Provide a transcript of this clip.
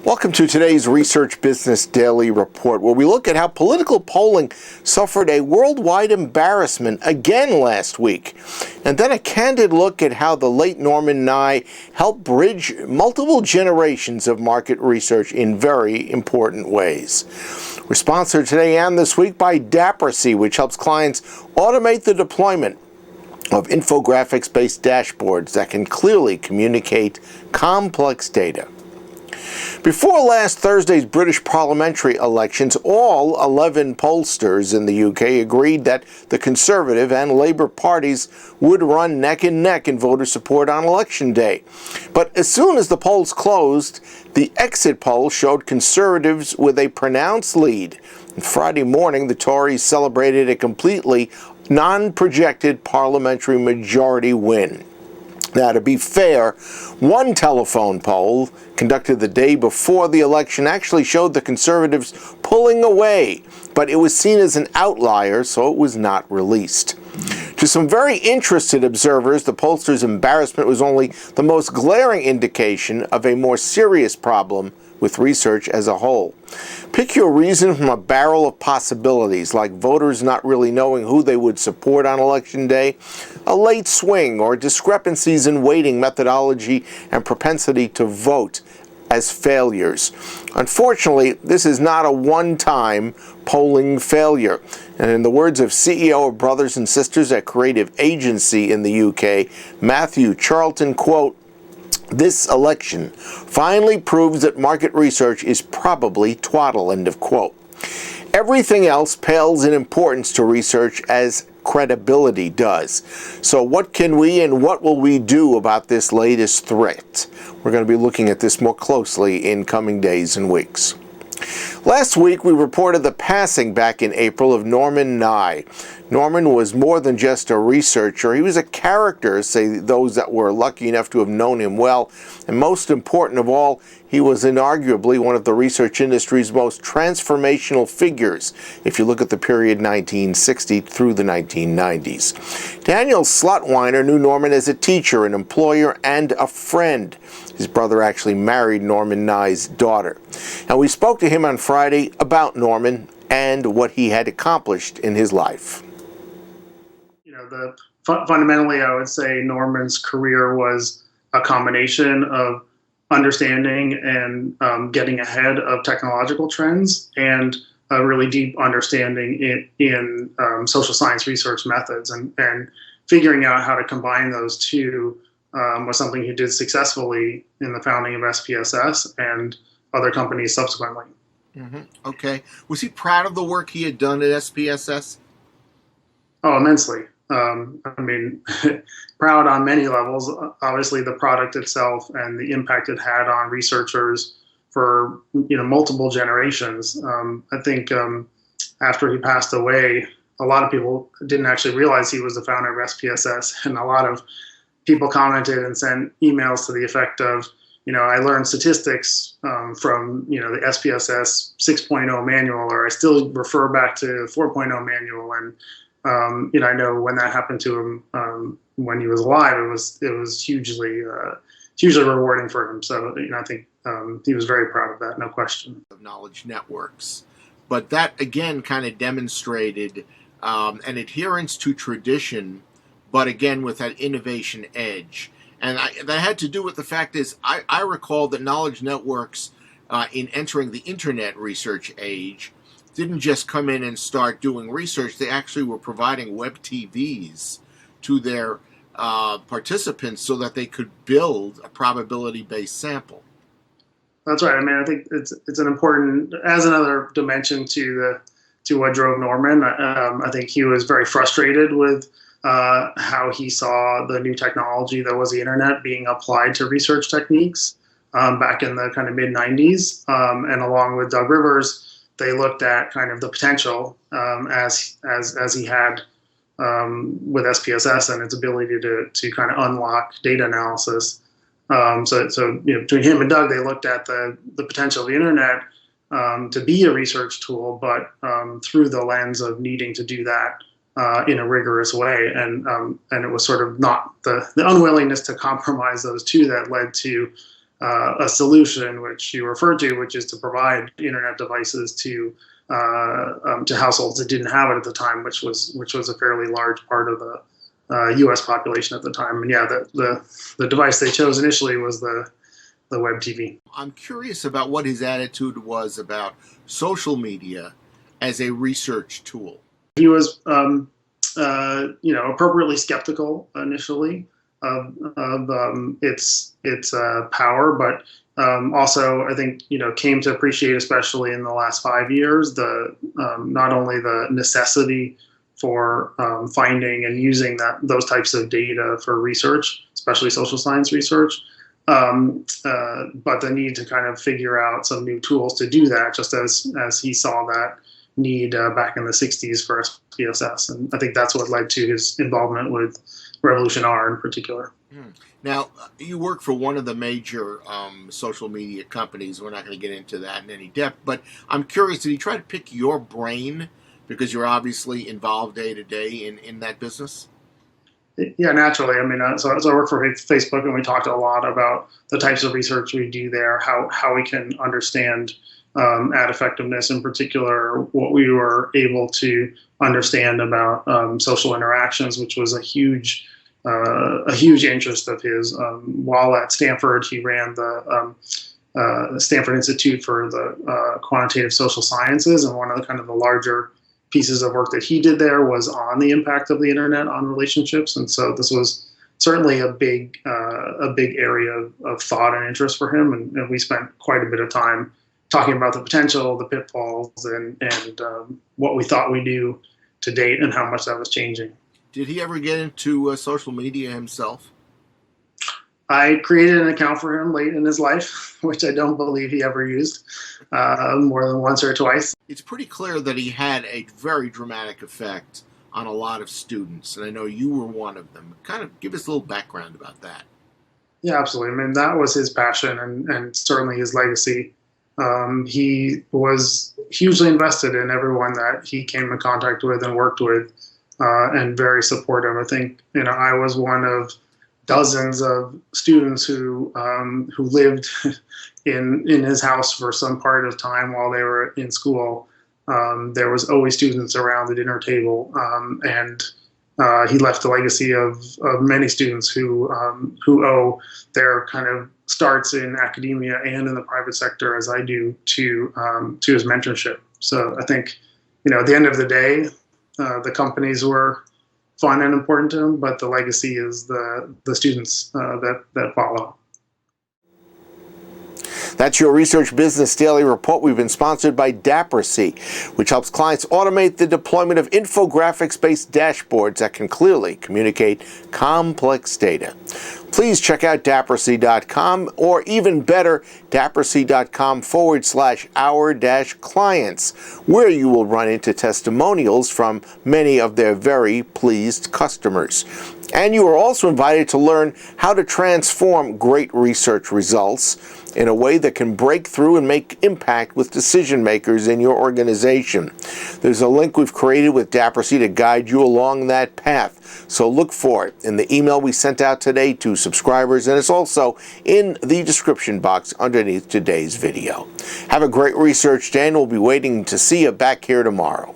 Welcome to today's Research Business Daily Report, where we look at how political polling suffered a worldwide embarrassment again last week, and then a candid look at how the late Norman Nye helped bridge multiple generations of market research in very important ways. We're sponsored today and this week by Dapracy, which helps clients automate the deployment of infographics-based dashboards that can clearly communicate complex data. Before last Thursday's British parliamentary elections, all 11 pollsters in the UK agreed that the Conservative and Labour parties would run neck and neck in voter support on Election Day. But as soon as the polls closed, the exit poll showed Conservatives with a pronounced lead. And Friday morning, the Tories celebrated a completely non-projected parliamentary majority win. Now, to be fair, one telephone poll conducted the day before the election actually showed the Conservatives pulling away, but it was seen as an outlier, so it was not released. To some very interested observers, the pollsters' embarrassment was only the most glaring indication of a more serious problem with research as a whole. Pick your reason from a barrel of possibilities, like voters not really knowing who they would support on Election Day, a late swing, or discrepancies in weighting methodology and propensity to vote as failures. Unfortunately, this is not a one-time polling failure. And in the words of CEO of Brothers and Sisters at Creative Agency in the UK, Matthew Charlton, quote, "This election finally proves that market research is probably twaddle," end of quote. Everything else pales in importance to research as credibility does. So what can we and what will we do about this latest threat? We're going to be looking at this more closely in coming days and weeks. Last week, we reported the passing back in April of Norman Nye. Norman was more than just a researcher. He was a character, say those that were lucky enough to have known him well. And most important of all, he was inarguably one of the research industry's most transformational figures, if you look at the period 1960 through the 1990s. Daniel Slotwiner knew Norman as a teacher, an employer, and a friend. His brother actually married Norman Nye's daughter. And we spoke to him on Friday about Norman and what he had accomplished in his life. Fundamentally, I would say Norman's career was a combination of understanding and getting ahead of technological trends and a really deep understanding in social science research methods, and figuring out how to combine those two was something he did successfully in the founding of SPSS and other companies subsequently. Mm-hmm. Okay. Was he proud of the work he had done at SPSS? Oh, immensely. I mean, proud on many levels. Obviously, the product itself and the impact it had on researchers for multiple generations. I think after he passed away, a lot of people didn't actually realize he was the founder of SPSS, and a lot of people commented and sent emails to the effect of, I learned statistics from the SPSS 6.0 manual, or I still refer back to 4.0 manual, and I know when that happened to him when he was alive, it was hugely rewarding for him. So I think he was very proud of that, no question. Of knowledge networks, but that again kind of demonstrated an adherence to tradition, but again with that innovation edge, and that had to do with the fact is I recall that knowledge networks in entering the internet research age didn't just come in and start doing research. They actually were providing web TVs to their participants so that they could build a probability-based sample. That's right. I mean, I think it's an important, as another dimension to what drove Norman. I think he was very frustrated with how he saw the new technology that was the internet being applied to research techniques back in the kind of mid-90s, and along with Doug Rivers, they looked at kind of the potential as he had with SPSS and its ability to kind of unlock data analysis. So between him and Doug, they looked at the potential of the internet to be a research tool, but through the lens of needing to do that in a rigorous way, and it was sort of not the unwillingness to compromise those two that led to a solution which you referred to, which is to provide internet devices to households that didn't have it at the time, which was a fairly large part of the U.S. population at the time. And yeah, the device they chose initially was the web TV. I'm curious about what his attitude was about social media as a research tool. He was, appropriately skeptical initially of its power, but also I think came to appreciate, especially in the last 5 years, the not only the necessity for finding and using those types of data for research, especially social science research, but the need to kind of figure out some new tools to do that, just as he saw that need back in the 60s for SPSS. And I think that's what led to his involvement with Revolution R in particular. Now, you work for one of the major social media companies. We're not going to get into that in any depth, but I'm curious, did he try to pick your brain because you're obviously involved day to day in that business? Yeah, naturally. I mean, so I work for Facebook, and we talked a lot about the types of research we do there, how we can understand ad effectiveness, in particular, what we were able to understand about social interactions, which was a huge interest of his. While at Stanford, he ran the Stanford Institute for the Quantitative Social Sciences, and one of the kind of the larger pieces of work that he did there was on the impact of the internet on relationships. And so this was certainly a big area of thought and interest for him. And we spent quite a bit of time talking about the potential, the pitfalls, and what we thought we knew to date and how much that was changing. Did he ever get into social media himself? I created an account for him late in his life, which I don't believe he ever used more than once or twice. It's pretty clear that he had a very dramatic effect on a lot of students, and I know you were one of them. Kind of give us a little background about that. Yeah, absolutely. I mean, that was his passion and certainly his legacy. He was hugely invested in everyone that he came in contact with and worked with, and very supportive. I think, I was one of dozens of students who lived in his house for some part of time while they were in school. There was always students around the dinner table, and he left a legacy of many students who owe their kind of starts in academia and in the private sector, as I do, to his mentorship. So I think, at the end of the day, the companies were fun and important to him, but the legacy is the students that follow. That's your Research Business Daily Report. We've been sponsored by Daprasy, which helps clients automate the deployment of infographics-based dashboards that can clearly communicate complex data. Please check out Daprasy.com, or even better, Daprasy.com/our-clients, where you will run into testimonials from many of their very pleased customers. And you are also invited to learn how to transform great research results in a way that can break through and make impact with decision makers in your organization. There's a link we've created with Daprasy to guide you along that path. So look for it in the email we sent out today to subscribers, and it's also in the description box underneath today's video. Have a great research day, and we'll be waiting to see you back here tomorrow.